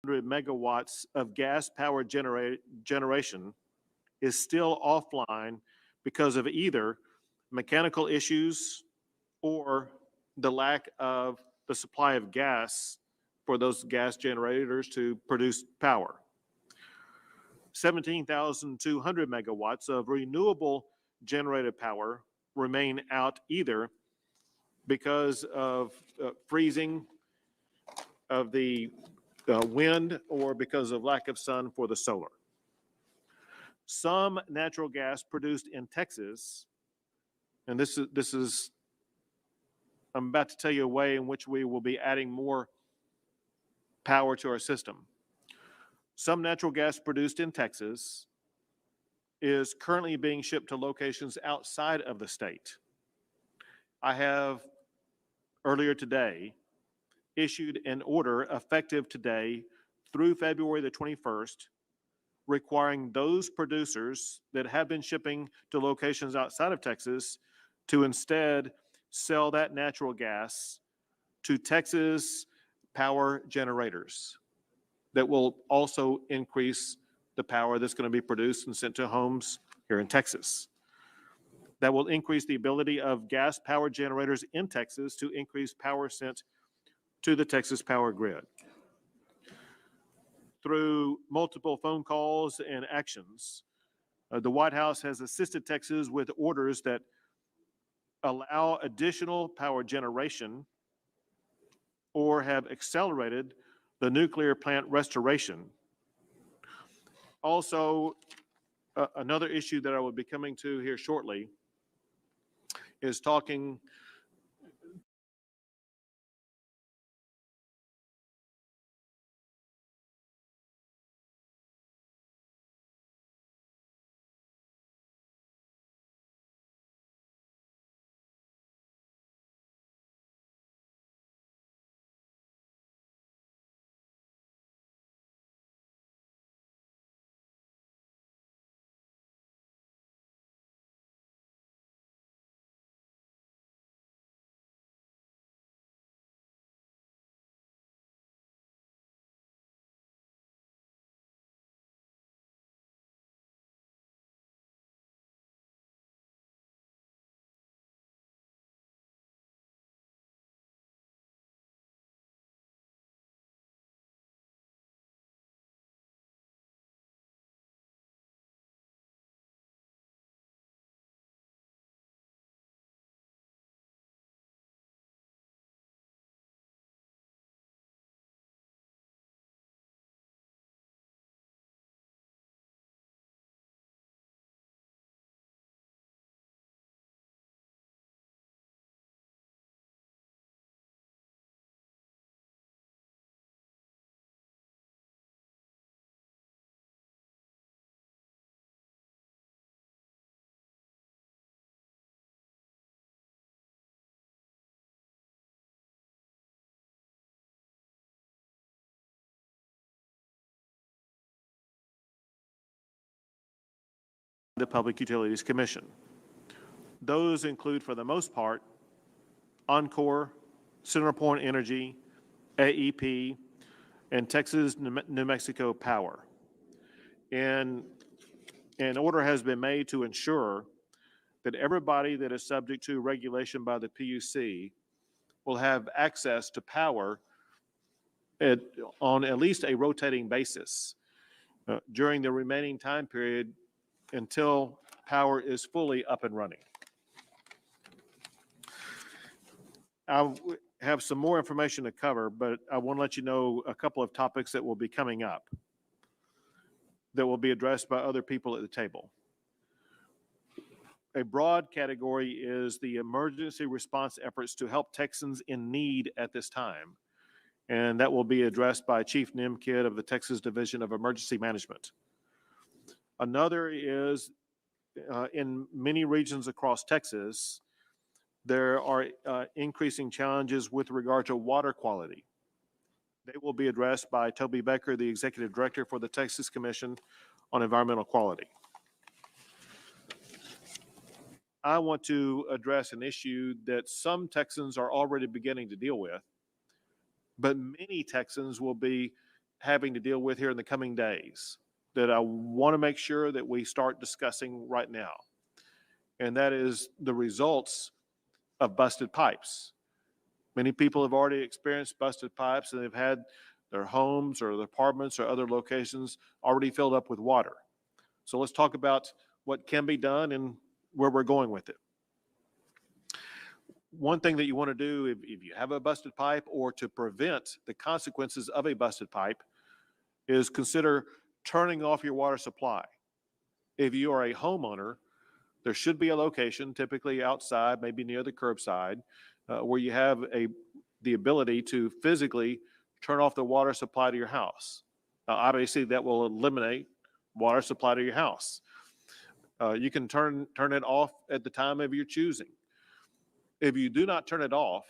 megawatts of gas power generation is still offline because of either mechanical issues or the lack of the supply of gas for those gas generators to produce power. 17,200 megawatts of renewable generated power remain out either because of freezing of the wind or because of lack of sun for the solar. Some natural gas produced in Texas, and this is I'm about to tell you a way in which we will be adding more power to our system. Some natural gas produced in Texas is currently being shipped to locations outside of the state. I have earlier today issued an order effective today through February the 21st, requiring those producers that have been shipping to locations outside of Texas to instead sell that natural gas to Texas power generators that will also increase the power that's going to be produced and sent to homes here in Texas. That will increase the ability of gas power generators in Texas to increase power sent to the Texas power grid. Through multiple phone calls and actions, the White House has assisted Texas with orders that allow additional power generation or have accelerated the nuclear plant restoration. Also, another issue that I will be coming to here shortly is talking the Public Utilities Commission. Those include, for the most part, Encore, CenterPoint Energy, AEP, and Texas New Mexico Power. And an order has been made to ensure that everybody that is subject to regulation by the PUC will have access to power on at least a rotating basis during the remaining time period until power is fully up and running. I have some more information to cover, but I want to let you know a couple of topics that will be coming up that will be addressed by other people at the table. A broad category is the emergency response efforts to help Texans in need at this time, and that will be addressed by Chief Nimkid of the Texas Division of Emergency Management. Another is in many regions across Texas, there are increasing challenges with regard to water quality. They will be addressed by Toby Becker, the Executive Director for the Texas Commission on Environmental Quality. I want to address an issue that some Texans are already beginning to deal with, but many Texans will be having to deal with here in the coming days that I want to make sure that we start discussing right now. And that is the results of busted pipes. Many people have already experienced busted pipes, and they've had their homes or their apartments or other locations already filled up with water. So let's talk about what can be done and where we're going with it. One thing that you want to do if you have a busted pipe, or to prevent the consequences of a busted pipe, is consider turning off your water supply. If you are a homeowner, there should be a location, typically outside, maybe near the curbside, where you have the ability to physically turn off the water supply to your house. Obviously, that will eliminate water supply to your house. You can turn it off at the time of your choosing. If you do not turn it off,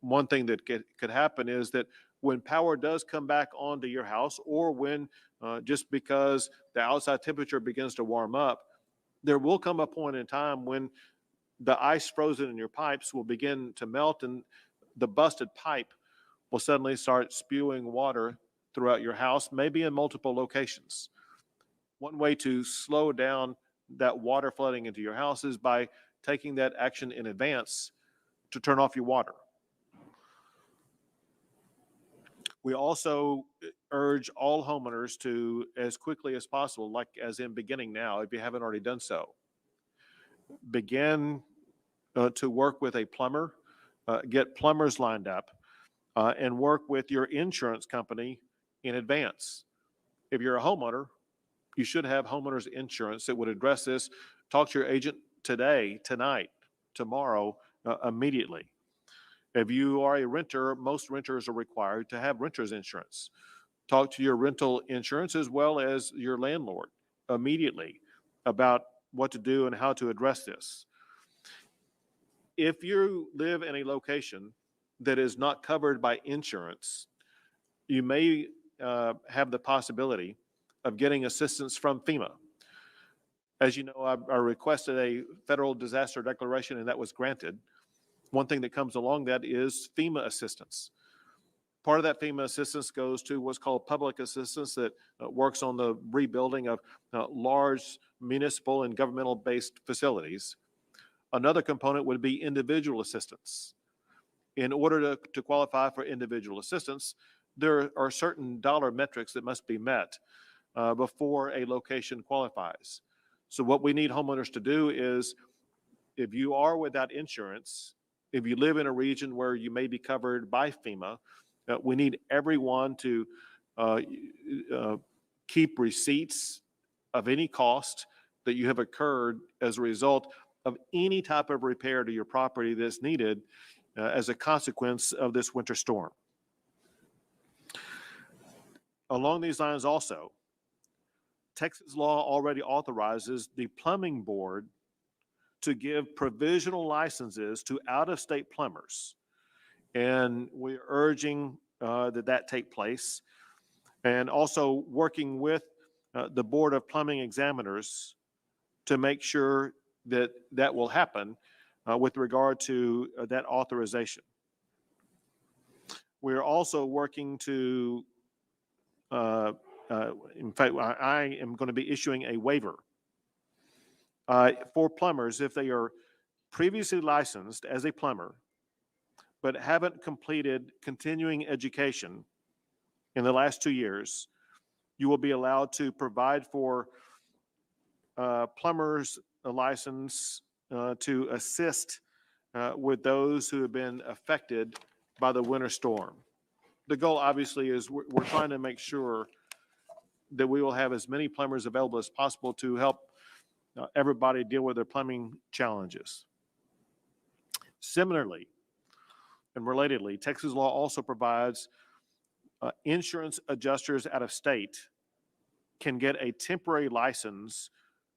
one thing that could happen is that when power does come back onto your house, or when just because the outside temperature begins to warm up, there will come a point in time when the ice frozen in your pipes will begin to melt, and the busted pipe will suddenly start spewing water throughout your house, maybe in multiple locations. One way to slow down that water flooding into your house is by taking that action in advance to turn off your water. We also urge all homeowners to, as quickly as possible, like as in beginning now, if you haven't already done so, begin to work with a plumber, get plumbers lined up, and work with your insurance company in advance. If you're a homeowner, you should have homeowners insurance that would address this. Talk to your agent today, tonight, tomorrow, immediately. If you are a renter, most renters are required to have renter's insurance. Talk to your rental insurance as well as your landlord immediately about what to do and how to address this. If you live in a location that is not covered by insurance, you may have the possibility of getting assistance from FEMA. As you know, I requested a federal disaster declaration, and that was granted. One thing that comes along that is FEMA assistance. Part of that FEMA assistance goes to what's called public assistance, that works on the rebuilding of large municipal and governmental-based facilities. Another component would be individual assistance. In order to qualify for individual assistance, there are certain dollar metrics that must be met before a location qualifies. So what we need homeowners to do is, if you are without insurance, if you live in a region where you may be covered by FEMA, we need everyone to keep receipts of any cost that you have occurred as a result of any type of repair to your property that's needed as a consequence of this winter storm. Along these lines also, Texas law already authorizes the plumbing board to give provisional licenses to out-of-state plumbers. And we're urging that take place, and also working with the Board of Plumbing Examiners to make sure that will happen with regard to that authorization. We're also working to, in fact, I am going to be issuing a waiver for plumbers if they are previously licensed as a plumber but haven't completed continuing education in the last 2 years. You will be allowed to provide for plumbers a license to assist with those who have been affected by the winter storm. The goal obviously is we're trying to make sure that we will have as many plumbers available as possible to help everybody deal with their plumbing challenges. Similarly, and relatedly, Texas law also provides insurance adjusters out of state can get a temporary license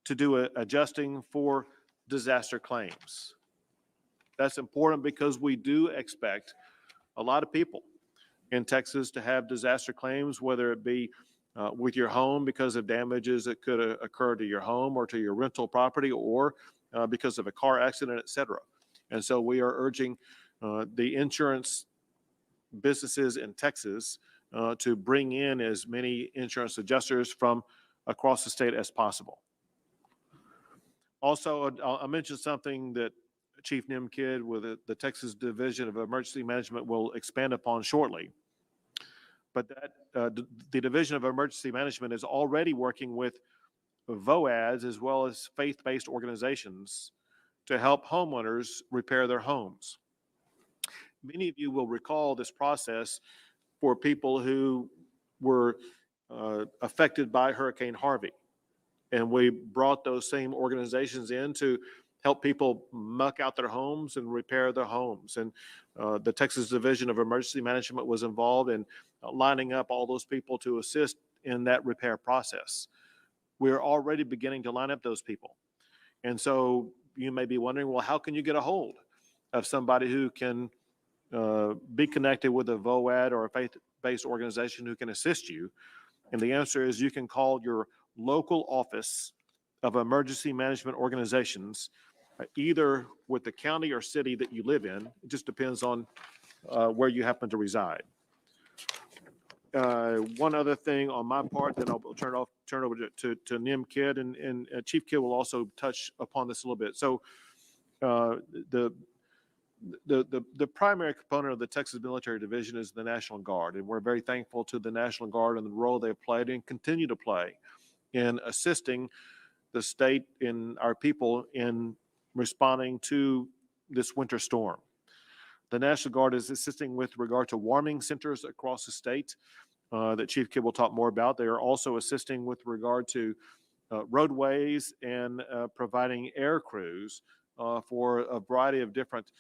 to do adjusting for disaster claims. That's important because we do expect a lot of people in Texas to have disaster claims, whether it be with your home because of damages that could occur to your home or to your rental property, or because of a car accident, et cetera. And so we are urging the insurance businesses in Texas to bring in as many insurance adjusters from across the state as possible. Also, I'll mention something that Chief Nimkid with the Texas Division of Emergency Management will expand upon shortly. But the Division of Emergency Management is already working with VOADs as well as faith-based organizations to help homeowners repair their homes. Many of you will recall this process for people who were affected by Hurricane Harvey. And we brought those same organizations in to help people muck out their homes and repair their homes. And the Texas Division of Emergency Management was involved in lining up all those people to assist in that repair process. We're already beginning to line up those people. And so you may be wondering, well, how can you get a hold of somebody who can be connected with a VOAD or a faith-based organization who can assist you? And the answer is you can call your local office of emergency management organizations, either with the county or city that you live in. It just depends on where you happen to reside. One other thing on my part, then I'll turn over to Nim Kidd, and Chief Kidd will also touch upon this a little bit. So the primary component of the Texas Military Division is the National Guard, and we're very thankful to the National Guard and the role they've played and continue to play in assisting the state and our people in responding to this winter storm. The National Guard is assisting with regard to warming centers across the state that Chief Kidd will talk more about. They are also assisting with regard to roadways and providing air crews for a variety of different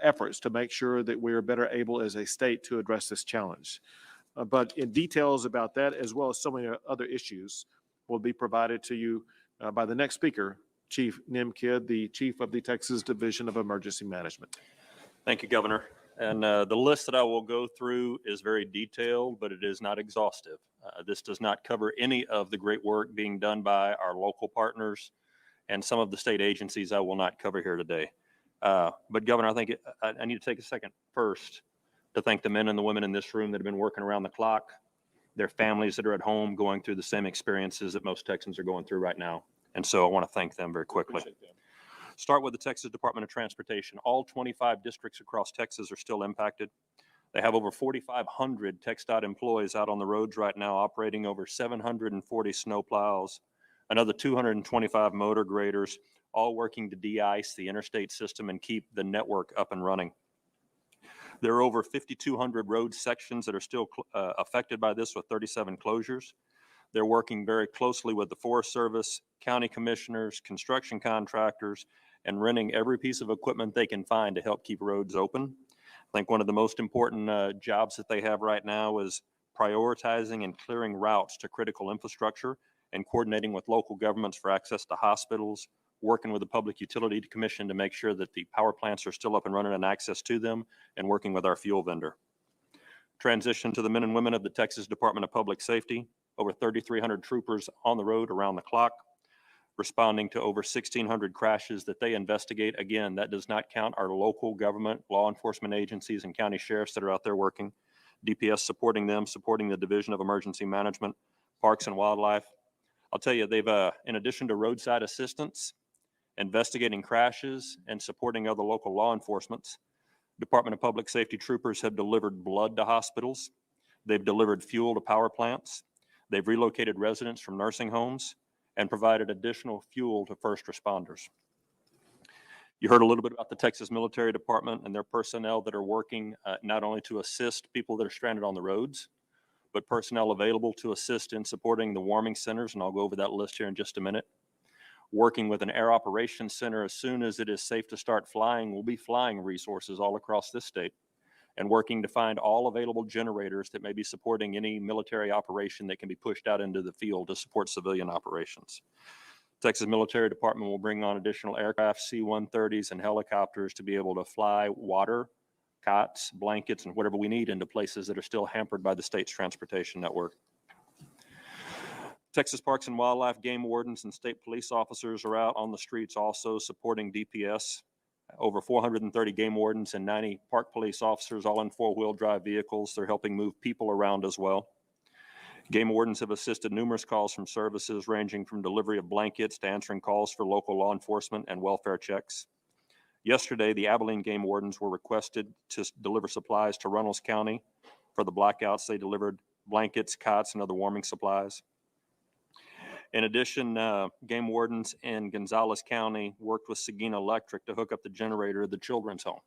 efforts to make sure that we are better able as a state to address this challenge. But in details about that, as well as so many other issues, will be provided to you by the next speaker, Chief Nim Kidd, the Chief of the Texas Division of Emergency Management. Thank you, Governor. And the list that I will go through is very detailed, but it is not exhaustive. This does not cover any of the great work being done by our local partners and some of the state agencies I will not cover here today. But Governor, I think I need to take a second first to thank the men and the women in this room that have been working around the clock, their families that are at home going through the same experiences that most Texans are going through right now. And so I want to thank them very quickly. Start with the Texas Department of Transportation. All 25 districts across Texas are still impacted. They have over 4,500 TxDOT employees out on the roads right now, operating over 740 snow plows, another 225 motor graders, all working to de-ice the interstate system and keep the network up and running. There are over 5,200 road sections that are still affected by this, with 37 closures. They're working very closely with the Forest Service, county commissioners, construction contractors, and renting every piece of equipment they can find to help keep roads open. I think one of the most important jobs that they have right now is prioritizing and clearing routes to critical infrastructure and coordinating with local governments for access to hospitals, working with the Public Utility Commission to make sure that the power plants are still up and running and access to them, and working with our fuel vendor. Transition to the men and women of the Texas Department of Public Safety. Over 3,300 troopers on the road around the clock, responding to over 1,600 crashes that they investigate. Again, that does not count our local government, law enforcement agencies, and county sheriffs that are out there working. DPS supporting them, supporting the Division of Emergency Management, Parks and Wildlife. I'll tell you, they've, in addition to roadside assistance, investigating crashes, and supporting other local law enforcement, Department of Public Safety troopers have delivered blood to hospitals. They've delivered fuel to power plants. They've relocated residents from nursing homes and provided additional fuel to first responders. You heard a little bit about the Texas Military Department and their personnel that are working not only to assist people that are stranded on the roads, but personnel available to assist in supporting the warming centers, and I'll go over that list here in just a minute. Working with an air operations center, as soon as it is safe to start flying, we'll be flying resources all across this state, and working to find all available generators that may be supporting any military operation that can be pushed out into the field to support civilian operations. Texas Military Department will bring on additional aircraft, C-130s, and helicopters to be able to fly water, cots, blankets, and whatever we need into places that are still hampered by the state's transportation network. Texas Parks and Wildlife, game wardens, and state police officers are out on the streets also supporting DPS over 430 game wardens and 90 park police officers, all in four-wheel drive vehicles. They're helping move people around as well. Game wardens have assisted numerous calls from services ranging from delivery of blankets to answering calls for local law enforcement and welfare checks. Yesterday, the Abilene game wardens were requested to deliver supplies to Reynolds County for the blackouts. They delivered blankets, cots, and other warming supplies. In addition, game wardens in Gonzales County worked with Seguin Electric to hook up the generator of the children's home.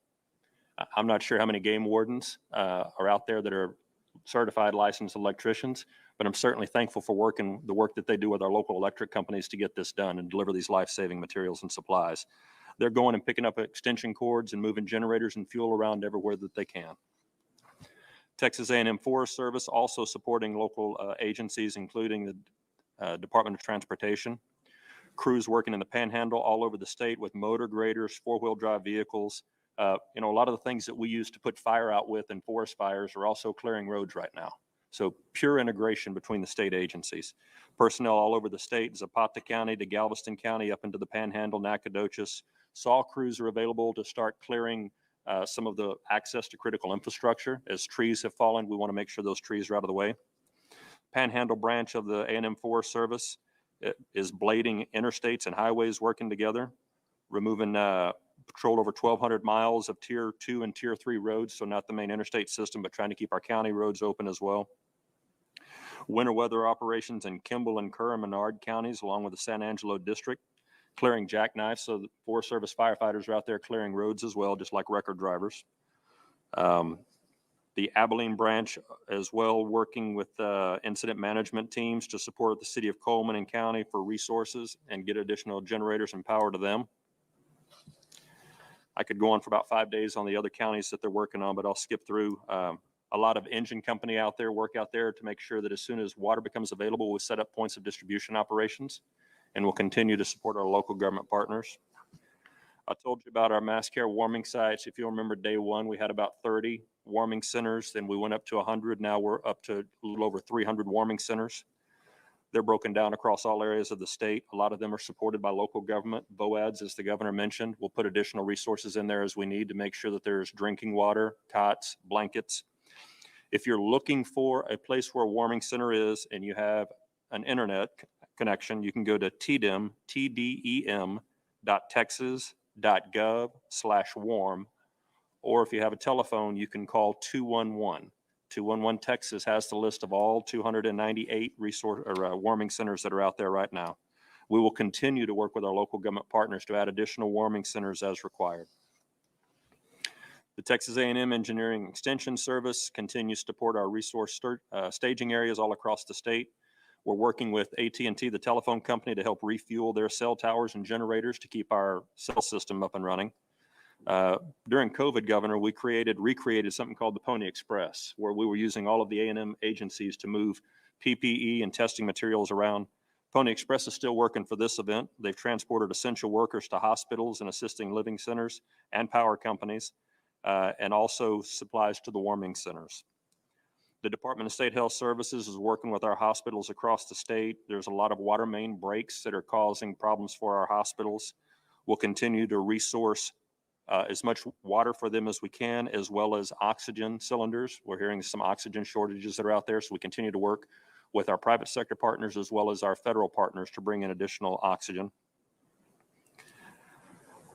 I'm not sure how many game wardens are out there that are certified licensed electricians, but I'm certainly thankful for the work that they do with our local electric companies to get this done and deliver these life-saving materials and supplies. They're going and picking up extension cords and moving generators and fuel around everywhere that they can. Texas A&M Forest Service also supporting local agencies, including the Department of Transportation. Crews working in the Panhandle all over the state with motor graders, four-wheel drive vehicles. A lot of the things that we used to put fire out with in forest fires are also clearing roads right now. So pure integration between the state agencies. Personnel all over the state, Zapata County to Galveston County, up into the Panhandle, Nacogdoches. Saw crews are available to start clearing some of the access to critical infrastructure. As trees have fallen, we want to make sure those trees are out of the way. Panhandle branch of the A&M Forest Service is blading interstates and highways working together, removing patrolled over 1,200 miles of Tier 2 and Tier 3 roads, so not the main interstate system, but trying to keep our county roads open as well. Winter weather operations in Kimball and Kerr and Menard counties, along with the San Angelo District, clearing jackknives, so the Forest Service firefighters are out there clearing roads as well, just like record drivers. The Abilene branch as well, working with incident management teams to support the city of Coleman and county for resources and get additional generators and power to them. I could go on for about 5 days on the other counties that they're working on, but I'll skip through. A lot of engine company out there, work out there to make sure that as soon as water becomes available, we set up points of distribution operations, and we'll continue to support our local government partners. I told you about our mass care warming sites. If you remember day one, we had about 30 warming centers, then we went up to 100. Now we're up to a little over 300 warming centers. They're broken down across all areas of the state. A lot of them are supported by local government. BOADs, as the governor mentioned, we'll put additional resources in there as we need to make sure that there's drinking water, cots, blankets. If you're looking for a place where a warming center is and you have an internet connection, you can go to tdem.texas.gov/warm, or if you have a telephone, you can call 211. 211 Texas has the list of all 298 warming centers that are out there right now. We will continue to work with our local government partners to add additional warming centers as required. The Texas A&M Engineering Extension Service continues to support our resource staging areas all across the state. We're working with AT&T, the telephone company, to help refuel their cell towers and generators to keep our cell system up and running. During COVID, Governor, we recreated something called the Pony Express, where we were using all of the A&M agencies to move PPE and testing materials around. Pony Express is still working for this event. They've transported essential workers to hospitals and assisting living centers and power companies, and also supplies to the warming centers. The Department of State Health Services is working with our hospitals across the state. There's a lot of water main breaks that are causing problems for our hospitals. We'll continue to resource as much water for them as we can, as well as oxygen cylinders. We're hearing some oxygen shortages that are out there, so we continue to work with our private sector partners as well as our federal partners to bring in additional oxygen.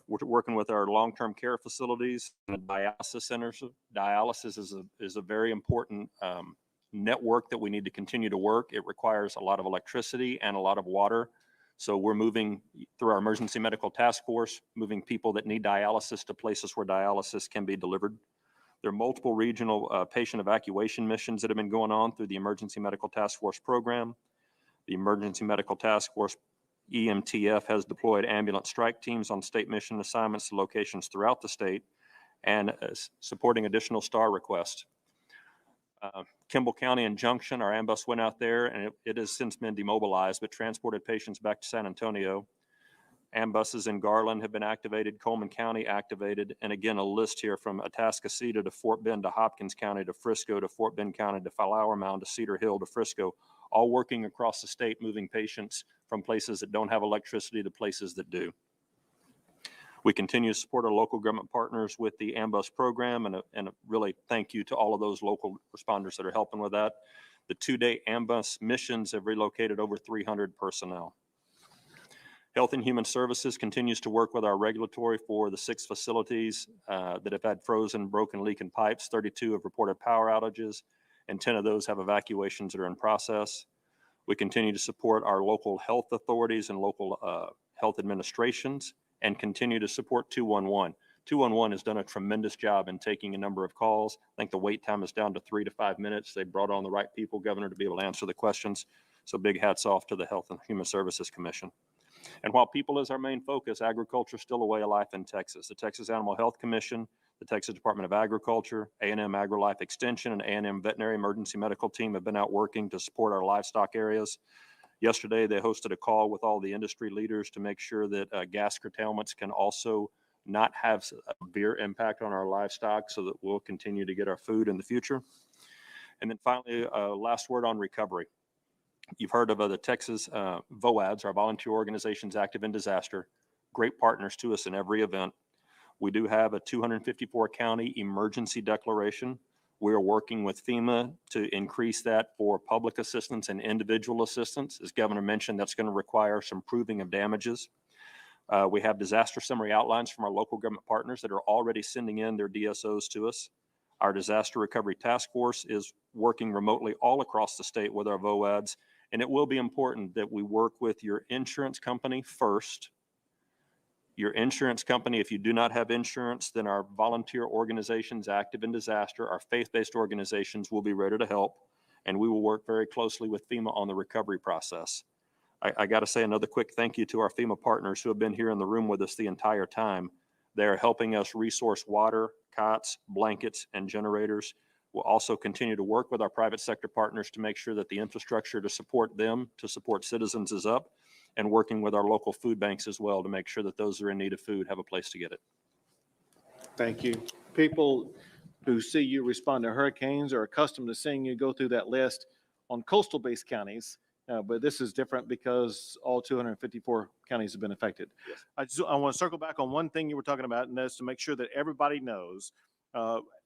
We're working with our long-term care facilities and dialysis centers. Dialysis is a very important network that we need to continue to work. It requires a lot of electricity and a lot of water. So we're moving through our emergency medical task force, moving people that need dialysis to places where dialysis can be delivered. There are multiple regional patient evacuation missions that have been going on through the Emergency Medical Task Force program. The Emergency Medical Task Force EMTF has deployed ambulance strike teams on state mission assignments to locations throughout the state and supporting additional STAR requests. Kimball County and Junction, our ambulance went out there, and it has since been demobilized, but transported patients back to San Antonio. Ambuses in Garland have been activated, Coleman County activated, and again, a list here from Atascocita to Fort Bend to Hopkins County to Frisco to Fort Bend County to Flower Mound to Cedar Hill to Frisco, all working across the state, moving patients from places that don't have electricity to places that do. We continue to support our local government partners with the AMBUS program, and a really thank you to all of those local responders that are helping with that. The 2-day AMBUS missions have relocated over 300 personnel. Health and Human Services continues to work with our regulatory for the 6 facilities that have had frozen, broken, leaking pipes. 32 have reported power outages, and 10 of those have evacuations that are in process. We continue to support our local health authorities and local health administrations, and continue to support 211. 211 has done a tremendous job in taking a number of calls. I think the wait time is down to 3 to 5 minutes. They brought on the right people, Governor, to be able to answer the questions. So big hats off to the Health and Human Services Commission. And while people is our main focus, agriculture is still a way of life in Texas. The Texas Animal Health Commission, the Texas Department of Agriculture, A&M AgriLife Extension, and A&M Veterinary Emergency Medical Team have been out working to support our livestock areas. Yesterday, they hosted a call with all the industry leaders to make sure that gas curtailments can also not have a severe impact on our livestock, so that we'll continue to get our food in the future. And then finally, last word on recovery. You've heard of the Texas VOADs, our volunteer organizations active in disaster, great partners to us in every event. We do have a 254 county emergency declaration. We are working with FEMA to increase that for public assistance and individual assistance. As Governor mentioned, that's going to require some proving of damages. We have disaster summary outlines from our local government partners that are already sending in their DSOs to us. Our disaster recovery task force is working remotely all across the state with our VOADs, and it will be important that we work with your insurance company first. Your insurance company, if you do not have insurance, then our volunteer organizations active in disaster, our faith-based organizations will be ready to help, and we will work very closely with FEMA on the recovery process. I got to say another quick thank you to our FEMA partners who have been here in the room with us the entire time. They are helping us resource water, cots, blankets, and generators. We'll also continue to work with our private sector partners to make sure that the infrastructure to support them, to support citizens is up, and working with our local food banks as well to make sure that those who are in need of food have a place to get it. Thank you. People who see you respond to hurricanes are accustomed to seeing you go through that list on coastal-based counties, but this is different because all 254 counties have been affected. Yes. I want to circle back on one thing you were talking about, and that's to make sure that everybody knows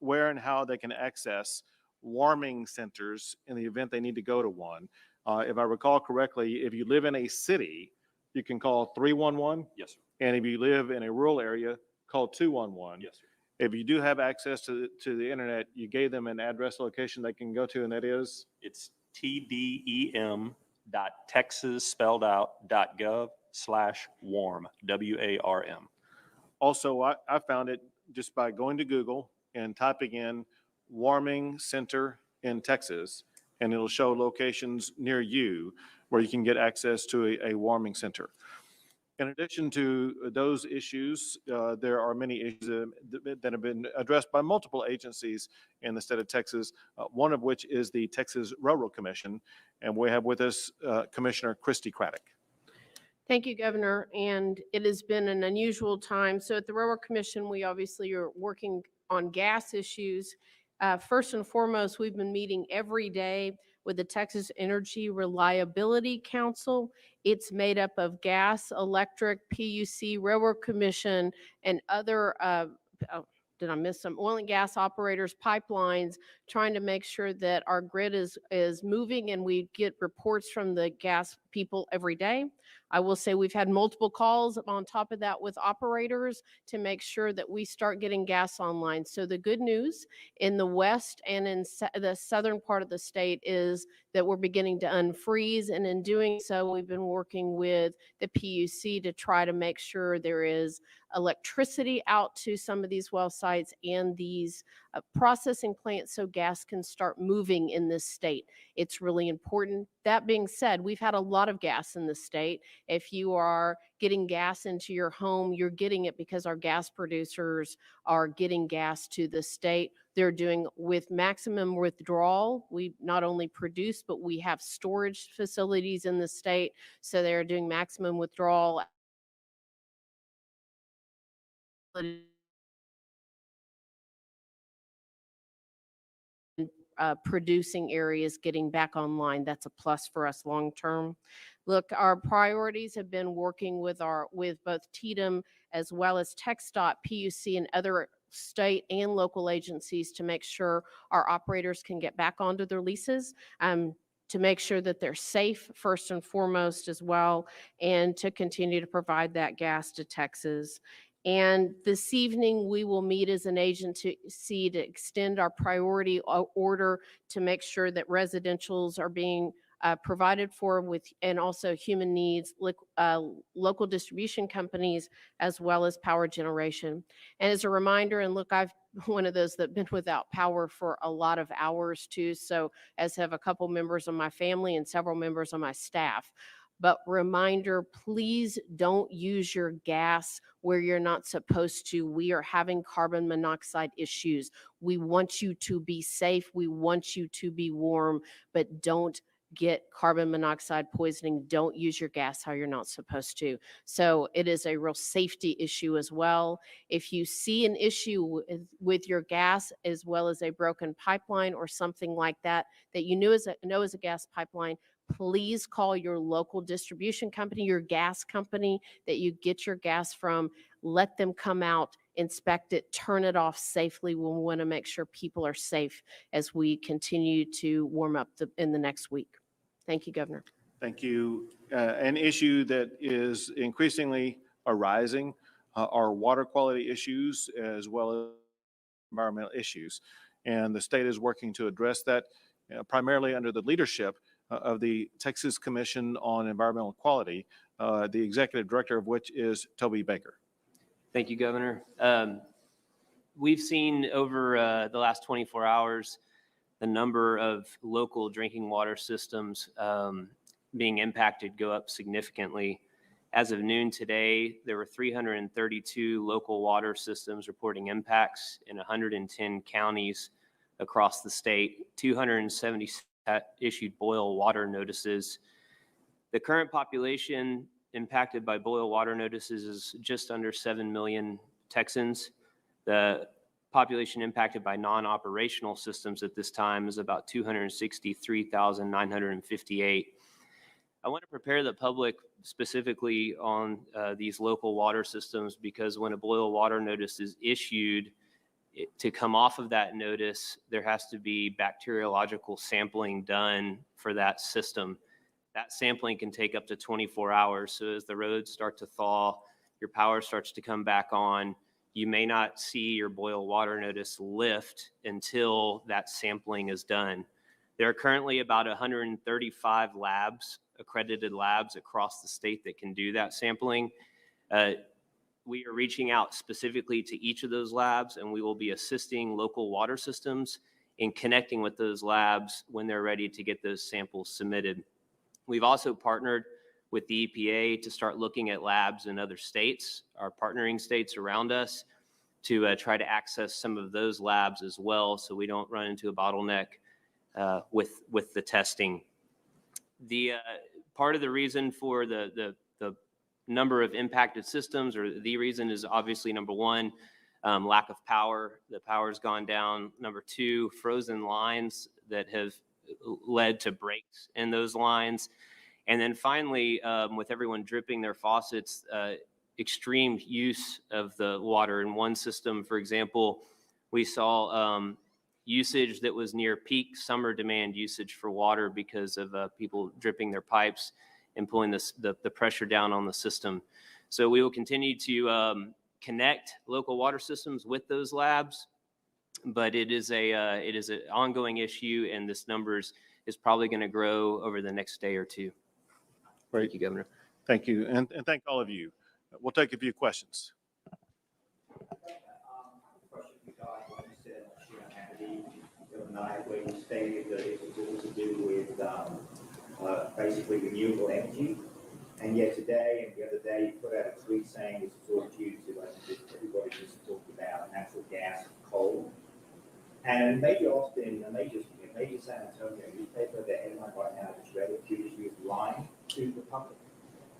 where and how they can access warming centers in the event they need to go to one. If I recall correctly, if you live in a city, you can call 311. Yes, sir. And if you live in a rural area, call 211. Yes, sir. If you do have access to the internet, you gave them an address location they can go to, and that is? It's tdem.texas.gov/warm, WARM. Also, I found it just by going to Google and typing in warming center in Texas, and it'll show locations near you where you can get access to a warming center. In addition to those issues, there are many issues that have been addressed by multiple agencies in the state of Texas, one of which is the Texas Railroad Commission, and we have with us Commissioner Christy Craddock. Thank you, Governor, and it has been an unusual time. So at the Railroad Commission, we obviously are working on gas issues. First and foremost, we've been meeting every day with the Texas Energy Reliability Council. It's made up of gas, electric, PUC, Railroad Commission, and other, did I miss some? Oil and gas operators, pipelines, trying to make sure that our grid is moving, and we get reports from the gas people every day. I will say we've had multiple calls on top of that with operators to make sure that we start getting gas online. So the good news in the west and in the southern part of the state is that we're beginning to unfreeze, and in doing so, we've been working with the PUC to try to make sure there is electricity out to some of these well sites and these processing plants so gas can start moving in this state. It's really important. That being said, we've had a lot of gas in the state. If you are getting gas into your home, you're getting it because our gas producers are getting gas to the state. They're doing with maximum withdrawal. We not only produce, but we have storage facilities in the state. So they're doing maximum withdrawal. producing areas getting back online. That's a plus for us long term. Look, our priorities have been working with both TDM as well as TxDOT, PUC, and other state and local agencies to make sure our operators can get back onto their leases, to make sure that they're safe first and foremost as well, and to continue to provide that gas to Texas. And this evening, we will meet as an agency to extend our priority order to make sure that residentials are being provided for with, and also human needs, local distribution companies, as well as power generation. And as a reminder, and look, I've one of those that been without power for a lot of hours too, so as have a couple members of my family and several members of my staff. But reminder, please don't use your gas where you're not supposed to. We are having carbon monoxide issues. We want you to be safe. We want you to be warm, but don't get carbon monoxide poisoning. Don't use your gas how you're not supposed to. So it is a real safety issue as well. If you see an issue with your gas, as well as a broken pipeline or something like that, that you know is a gas pipeline, please call your local distribution company, your gas company that you get your gas from. Let them come out, inspect it, turn it off safely. We want to make sure people are safe as we continue to warm up in the next week. Thank you, Governor. Thank you. An issue that is increasingly arising are water quality issues as well as environmental issues. And the state is working to address that primarily under the leadership of the Texas Commission on Environmental Quality, the executive director of which is Toby Baker. Thank you, Governor. We've seen over the last 24 hours the number of local drinking water systems being impacted go up significantly. As of noon today, there were 332 local water systems reporting impacts in 110 counties across the state. 270 issued boil water notices. The current population impacted by boil water notices is just under 7 million Texans. The population impacted by non-operational systems at this time is about 263,958. I want to prepare the public specifically on these local water systems, because when a boil water notice is issued, to come off of that notice, there has to be bacteriological sampling done for that system. That sampling can take up to 24 hours. So as the roads start to thaw, your power starts to come back on, you may not see your boil water notice lift until that sampling is done. There are currently about 135 labs, accredited labs across the state that can do that sampling. We are reaching out specifically to each of those labs, and we will be assisting local water systems in connecting with those labs when they're ready to get those samples submitted. We've also partnered with the EPA to start looking at labs in other states, our partnering states around us, to try to access some of those labs as well, so we don't run into a bottleneck with the testing. The part of the reason for the number of impacted systems, or the reason, is obviously number one, lack of power. The power's gone down. Number two, frozen lines that have led to breaks in those lines. And then finally, with everyone dripping their faucets, extreme use of the water. In one system, for example, we saw usage that was near peak summer demand usage for water because of people dripping their pipes and pulling the pressure down on the system. So we will continue to connect local water systems with those labs, but it is an ongoing issue, and this numbers is probably going to grow over the next day or two. Great. Thank you, Governor. Thank you, and thank all of you. We'll take a few questions. Question you got when you said Hannity the other night, where you stated that it was to do with basically renewable energy, and yet today and the other day you put out a tweet saying it's all due to, I think everybody just talked about, natural gas and coal. And maybe Austin, maybe San Antonio newspaper, the headline right now that's read accused you of lying to the public.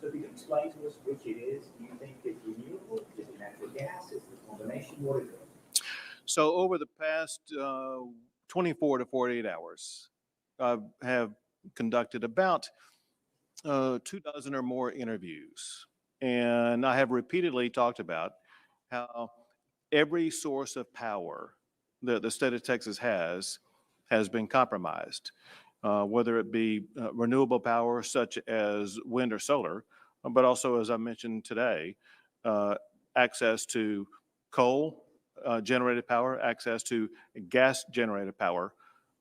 So if you can explain to us which it is, do you think it's renewable? Is it natural gas? Is it a combination? What is it? So over the past 24 to 48 hours, I have conducted about 24 or more interviews. And I have repeatedly talked about how every source of power that the state of Texas has been compromised, whether it be renewable power such as wind or solar, but also, as I mentioned today, access to coal generated power, access to gas generated power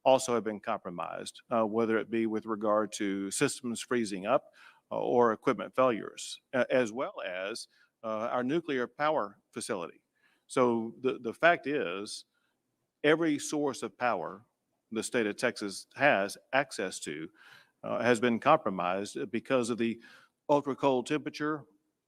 also have been compromised, whether it be with regard to systems freezing up or equipment failures, as well as our nuclear power facility. So the fact is, every source of power the state of Texas has access to has been compromised because of the ultra cold temperature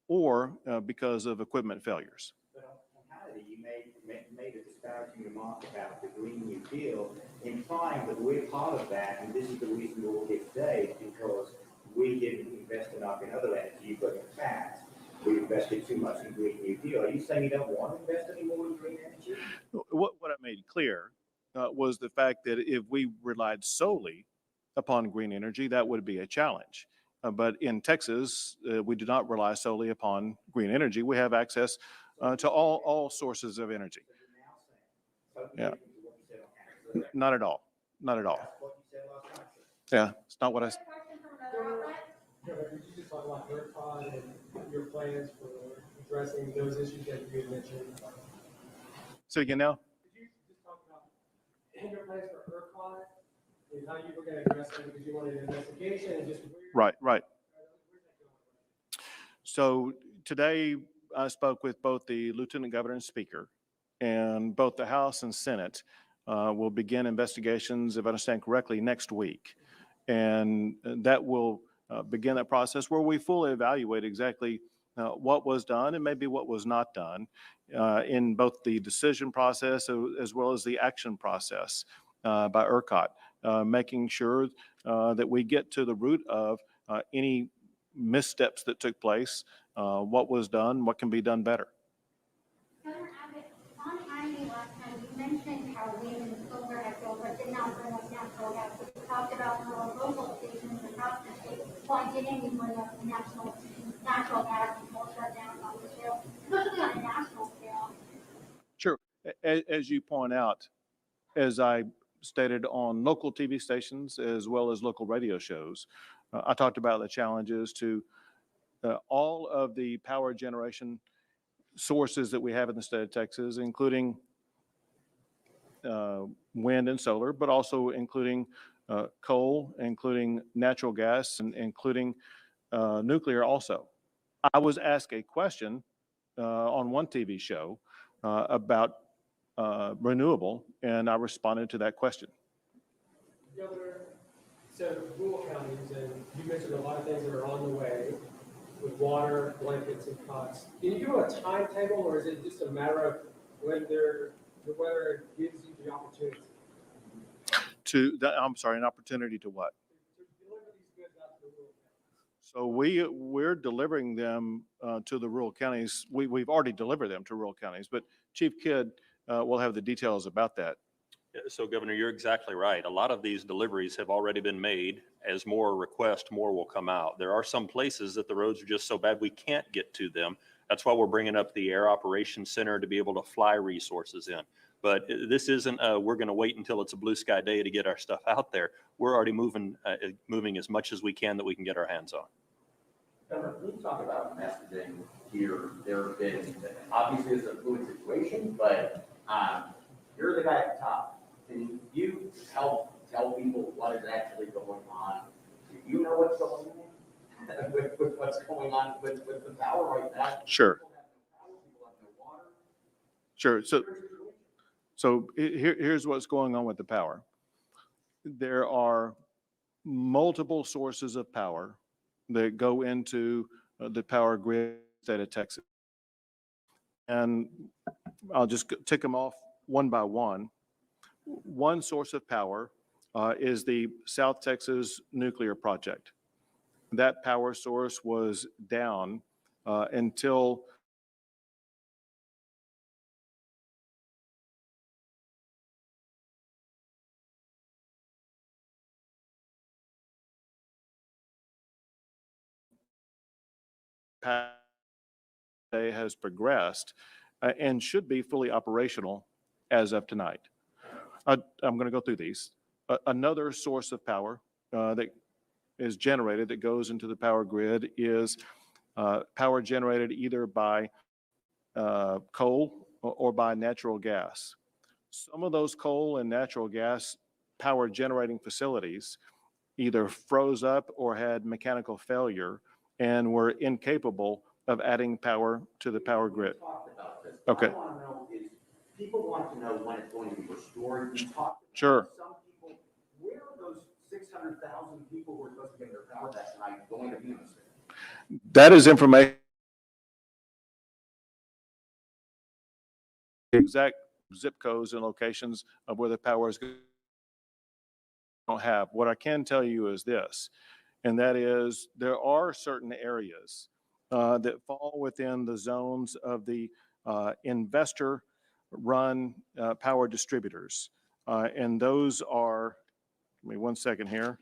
or because of equipment failures. But on Hannity, you made a disparaging remark about the Green New Deal, implying that we're part of that, and this is the reason we're all here today, because we didn't invest enough in other energy, but in fact, we invested too much in Green New Deal. Are you saying you don't want to invest any more in green energy? What I made clear was the fact that if we relied solely upon green energy, that would be a challenge. But in Texas, we do not rely solely upon green energy. We have access to all sources of energy. Yeah. Not at all. Not at all. That's what you said last time. Yeah, it's not what I. Could you just talk about ERCOT and your plans for addressing those issues that you had mentioned? So again now? Could you just talk about your plans for ERCOT and how you were going to address them because you wanted an investigation and just where? Right. So today I spoke with both the Lieutenant Governor and Speaker, and both the House and Senate will begin investigations, if I understand correctly, next week. And that will begin that process where we fully evaluate exactly what was done and maybe what was not done in both the decision process as well as the action process by ERCOT, making sure that we get to the root of any missteps that took place, what was done, what can be done better. Governor Abbott, on Harvey last time, you mentioned how wind and solar had built, but did not bring up natural gas. We talked about more local stations across the state. Why didn't we bring up national natural gas and coal shutdowns on the scale, especially on a national scale? Sure. As you point out, as I stated on local TV stations as well as local radio shows, I talked about the challenges to all of the power generation sources that we have in the state of Texas, including wind and solar, but also including coal, including natural gas, and including nuclear also. I was asked a question on one TV show about renewable, and I responded to that question. Governor, so rural counties, and you mentioned a lot of things that are on the way with water, blankets, and cots. Can you give a timetable, or is it just a matter of when the weather gives you the opportunity? I'm sorry, an opportunity to what? To deliver these goods out to the rural counties. So we're delivering them to the rural counties. We've already delivered them to rural counties, but Chief Kidd will have the details about that. So Governor, you're exactly right. A lot of these deliveries have already been made. As more requests, more will come out. There are some places that the roads are just so bad we can't get to them. That's why we're bringing up the Air Operations Center to be able to fly resources in. But this isn't, we're going to wait until it's a blue sky day to get our stuff out there. We're already moving as much as we can that we can get our hands on. Governor, can you talk about messaging here? There have been, obviously it's a fluid situation, but you're the guy at the top. Can you help tell people what is actually going on? Do you know what's going on with what's going on with the power right now? Sure. People have no power, people have no water. Sure. So here's what's going on with the power. There are multiple sources of power that go into the power grid in the state of Texas. And I'll just tick them off one by one. One source of power is the South Texas nuclear project. That power source was down until day has progressed and should be fully operational as of tonight. I'm going to go through these. Another source of power that is generated that goes into the power grid is power generated either by coal or by natural gas. Some of those coal and natural gas power generating facilities either froze up or had mechanical failure and were incapable of adding power to the power grid. We talked about this. Okay. What I want to know is, people want to know when it's going to be restored. We talked. Sure. Some people, where are those 600,000 people who are supposed to get their power back tonight going to be in the city? That is information. Exact zip codes and locations of where the power is. Don't have. What I can tell you is this, and that is there are certain areas that fall within the zones of the investor-run power distributors, and those are. Give me 1 second here.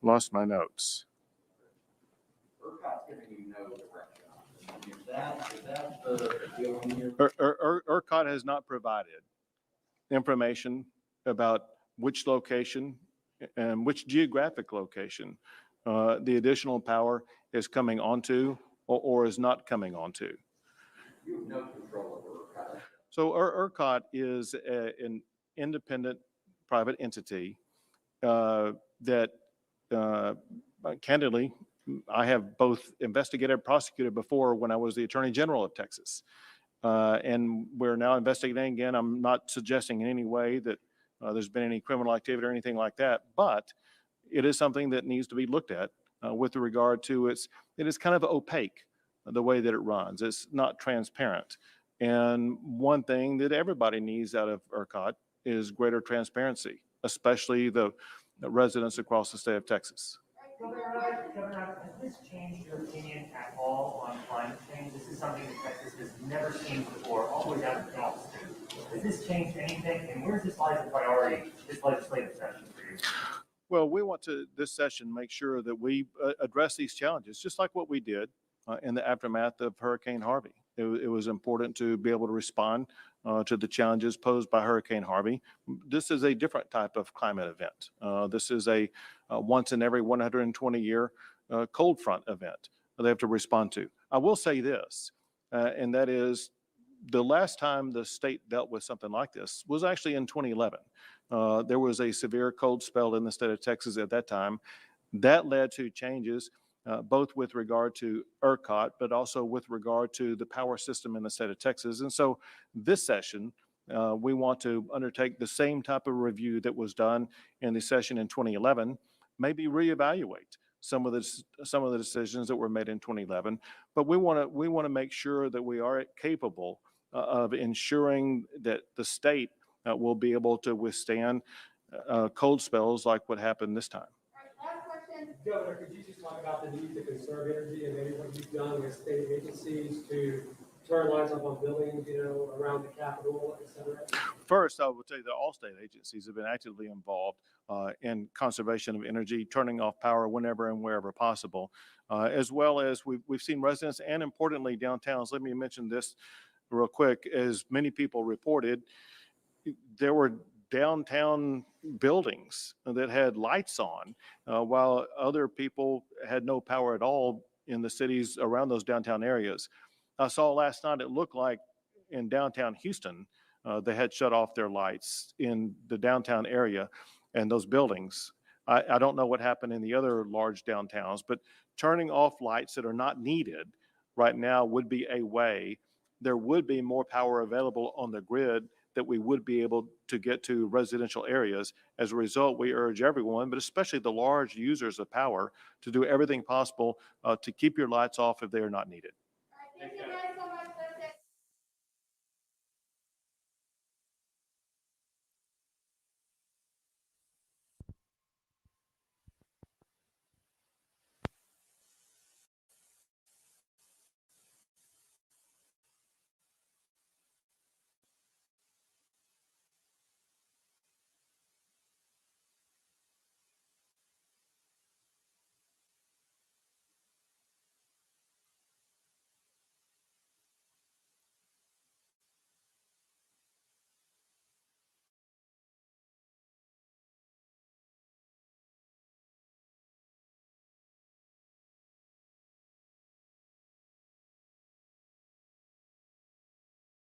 Lost my notes. ERCOT's giving you no direction. Is that the deal here? ERCOT has not provided information about which location and which geographic location the additional power is coming onto or is not coming onto. You have no control over ERCOT. So ERCOT is an independent private entity that candidly, I have both investigated and prosecuted before when I was the Attorney General of Texas. And we're now investigating again. I'm not suggesting in any way that there's been any criminal activity or anything like that, but it is something that needs to be looked at with regard to it is kind of opaque, the way that it runs. It's not transparent. And one thing that everybody needs out of ERCOT is greater transparency, especially the residents across the state of Texas. Governor, has this changed your opinion at all on climate change? This is something that Texas has never seen before, all the way down to the altitude. Has this changed anything, and where's this lies a priority, this legislative session for you? Well, we want to, this session, make sure that we address these challenges, just like what we did in the aftermath of Hurricane Harvey. It was important to be able to respond to the challenges posed by Hurricane Harvey. This is a different type of climate event. This is a once in every 120 year cold front event they have to respond to. I will say this, and that is the last time the state dealt with something like this was actually in 2011. There was a severe cold spell in the state of Texas at that time. That led to changes both with regard to ERCOT, but also with regard to the power system in the state of Texas. And so this session, we want to undertake the same type of review that was done in the session in 2011, maybe reevaluate some of the decisions that were made in 2011. But we want to make sure that we are capable of ensuring that the state will be able to withstand cold spells like what happened this time. Governor, could you just talk about the need to conserve energy and maybe what you've done with state agencies to turn lights up on buildings, around the Capitol, et cetera? First, I will tell you that all state agencies have been actively involved in conservation of energy, turning off power whenever and wherever possible, as well as we've seen residents and importantly downtowns. Let me mention this real quick. As many people reported, there were downtown buildings that had lights on while other people had no power at all in the cities around those downtown areas. I saw last night, it looked like in downtown Houston, they had shut off their lights in the downtown area and those buildings. I don't know what happened in the other large downtowns, but turning off lights that are not needed right now would be a way. There would be more power available on the grid that we would be able to get to residential areas. As a result, we urge everyone, but especially the large users of power, to do everything possible to keep your lights off if they are not needed. Thank you guys so much.